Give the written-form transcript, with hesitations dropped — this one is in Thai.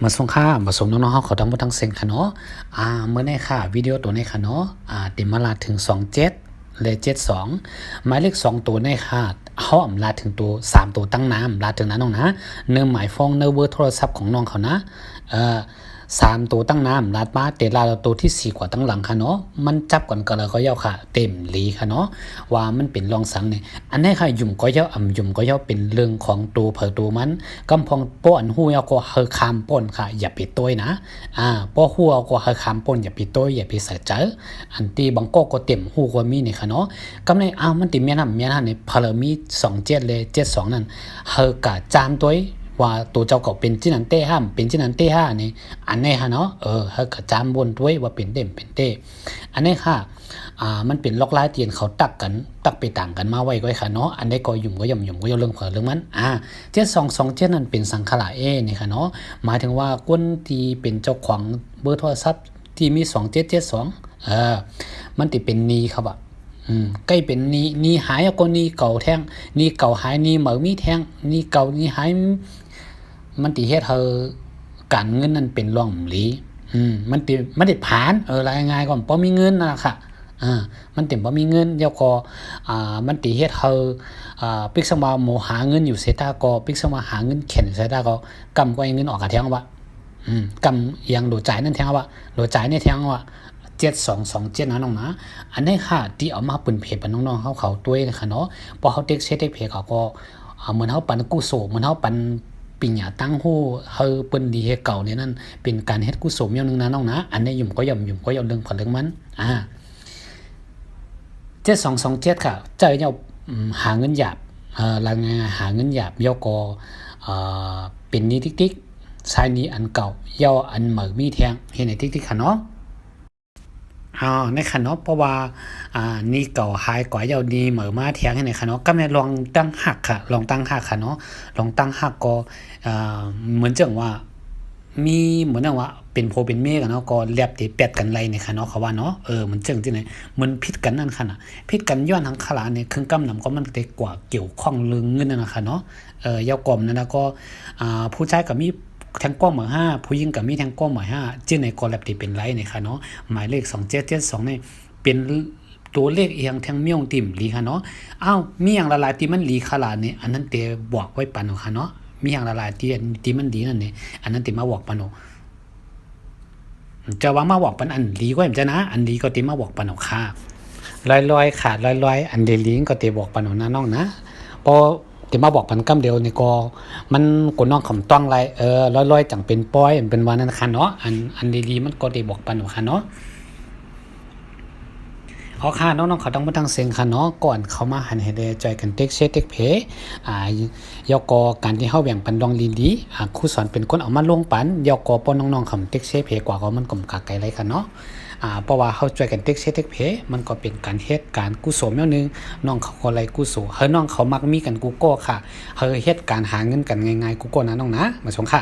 มาส่งค่ามาส่งน้องๆเขาทั้งหมดทั้งเซ็งค่ะเนาะเมื่อในค่ะวิดีโอตัวในค่ะเนาะติมาลาถึง27และ72หมายเลข2ตัวในค่ะเฮาลาถึงตัว3ตัวตั้งน้ำลาถึงนั้นน้องนะเนื้อหมายฟ้องเนื้อเบอร์โทรศัพท์ของน้องเขานะ3ตัวตั้งน้ำลาดมาเตลาตัวที่4กว่าตั้งหลังค่ะเนาะมันจับก่อนก็เลยก็ยาวค่ะเต็มหลีค่ะเนาะว่ามันเป็นรองสังเนี่ยอันนี้ค่ะยุ่มก็ยาวยุ่มก็ยาวเป็นเรื่องของตัวเผอตัวมันกำพองป้อนหู้ยาวก็เฮอคามป้นค่ะอย่าไปต้วยนะป้อหู้เอาก็เฮอคามป้นอย่าไปต้วยอย่าไปใส่เจออันตีบางก็เต็มหู้ก็มีเนี่ยค่ะเนาะกำในมันติเมียนเนี่ยพลมี27เลย72นั่นเฮอกะจามตัวว่าตัวเจ้าก็เป็นที่นั้นเต้ห้ามเป็นที่นั้นเต้ห้านี่อันนี้ค่ะเนาะเฮากะจามบนด้วยว่าเป็นเต็มเป็นเต้อันนี้ค่ะมันเป็นล็อกลายเตียนเขาตักไปต่างกันมาไว้ก็ค่ะเนาะอันนี้ก็ยุ่มก็ย่ำก็ย่อเรื่องเผอเรื่องมัน7227นั่นเป็นสังขละนี่ค่ะเนาะหมายถึงว่าคนที่เป็นเจ้าของเบอร์โทรศัพท์ที่มี2772มันติเป็นนี้ครับใกล้เป็นนี้หายก็นี้เก่าแท่งนี้เก่าหายนี้เหมือมีแท่งนี้เก่านี้หายมันติเฮ็ดเธอการเงินนั้นเป็นร่องหลีมันติผ่านรายงานก่อนบ่มีเงินนะค่ะมันเต็มบ่มีเงินเดี๋ยวก็มันติเฮ็ดเธอปิกสมาโมหาเงินอยู่เสตาก็ปิกสมาหาเงินเข็นเสตาก็กำก็เงินออกกะแท่งว่ากำยังโดจ่ายนั่นแท่งว่าโดจ่ายนี่แท่งว่า7227นะน้องนะอันนี้ค่ะที่เอามาปืนเพจปน้องๆเขาตัวนะคะเนาะพอเขาเด็กเช็ดเด็กเพจเขาก็เหมือนเขาปันกุศลเหมือนเขาปันปิญญาตั้งหู้เฮาเปิ้นดีเฮ็ดเก่าเนี่ยนั่นเป็นการเฮ็ดกุศลอย่างนึงนะน้องนะอันนี้ยุ่มก็ย่อมเรื่องของเรื่องมัน7227ค่ะเจ้าเนี่ยหาเงินหยาบรายงานหาเงินหยาบย่อก็เป็นนี้ติ๊กๆใช้นี้อันเก่าย่ออันเหมือมีแทงเฮ็ดในติ๊กๆค่ะเนาะในค่ะเนาะเพราะว่านี่เก่าหายกว่าเยาดีเหมือมาเทียงให้ในค่ะเนาะก็แม่ลองตั้งหักค่ะลองตั้งหักค่ะเนาะลองตั้งหักก็เหมือนจังว่ามีเหมือนว่าเป็นโพเป็นเมฆเนาะก็แลบติแปดกันไรในค่ะเนาะเขาว่าเนาะมันจังที่ไหนมันผิดกันนั่นค่ะน่ะผิดกันย้อนทางขลาเนี่ยครึ่งกำนำก็มันเตกว่าเกี่ยวข้องเรื่องเงินนั่นนะคะเนาะยาวกลมนั่นนะก็ผู้ชายก็มีแทงกล้องหมาย5ผู้หญิงกับมีแทงกล้องหมาย5ชื่อในกอแลบที่เป็นไรเนี่ยค่ะเนาะหมายเลข2772เนี่ยเป็นตัวเลขเอียงแทงเมี่ยงติ่มลีค่ะเนาะมีอย่างละลายที่มันลีขลาดเนี่ยอันนั้นเตบอกไว้ปันค่ะเนาะมีอย่างละลายที่มันดีนั่นเนี่ยอันนั้นเตมาบอกปันจะว่ามาบอกปันอันลีก็เห็นจะนะอันลีก็เตมาบอกปันค่ะลอยขาดลอยอันเดลิงก็เตบอกปันนะน้องนะพอที่มาบอกพันกำเดียวนี่ก็มันกดน้องคำต้องไรลอยๆจังเป็นป้อยเป็นวันนั้นค่ะเนาะอันดีๆมันก็ได้บอกปันหนูค่ะเนาะเอาค่ะน้องๆเขาต้องมาตั้งเสียงค่ะเนาะก่อนเขามาหันให้ได้ใจกันเต็กเชเต็กเพยกอการที่เฮาแบ่งปันดองลีครูสอนเป็นคนเอามาลงปันยกอป้อนน้องๆคำเต็กเชเพกว่าก็มันกลมกากไกลไรค่ะเนาะเพราะว่าเขาช่วยกันเต็กเชเต็กเพมันก็เป็นการเฮ็ดการกุศลอย่างนึงน้องเขาก็ไรกุศลน้องเขามักมีกันกูโก้ค่ะเฮ็ดการหาเงินกันง่ายๆกูโก้นะน้องนะมาชมค่ะ